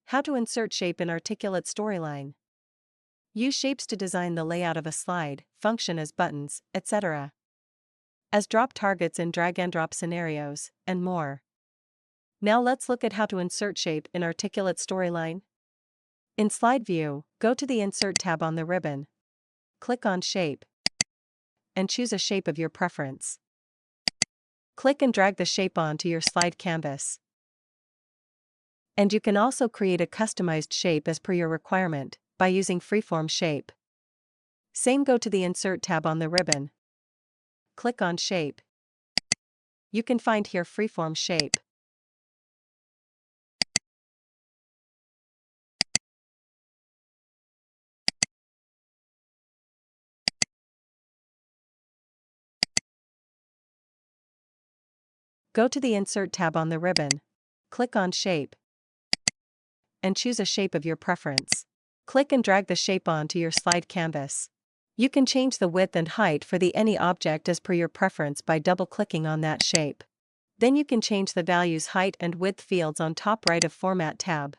How to insert shape in articulate storyline. Use shapes to design the layout of a slide, function as buttons, etc. As drop targets in drag and drop scenarios, and more. Now let's look at how to insert shape in articulate storyline. In Slide View, go to the Insert tab on the ribbon. Click on Shape. And choose a shape of your preference. Click and drag the shape onto your slide canvas. And you can also create a customized shape as per your requirement by using Freeform Shape. Same go to the Insert tab on the ribbon. Click on Shape. You can find here Freeform Shape. Go to the Insert tab on the ribbon. Click on Shape. And choose a shape of your preference. Click and drag the shape onto your slide canvas. You can change the width and height for any object as per your preference by double-clicking on that shape. Then you can change the values height and width fields on top right of Format tab.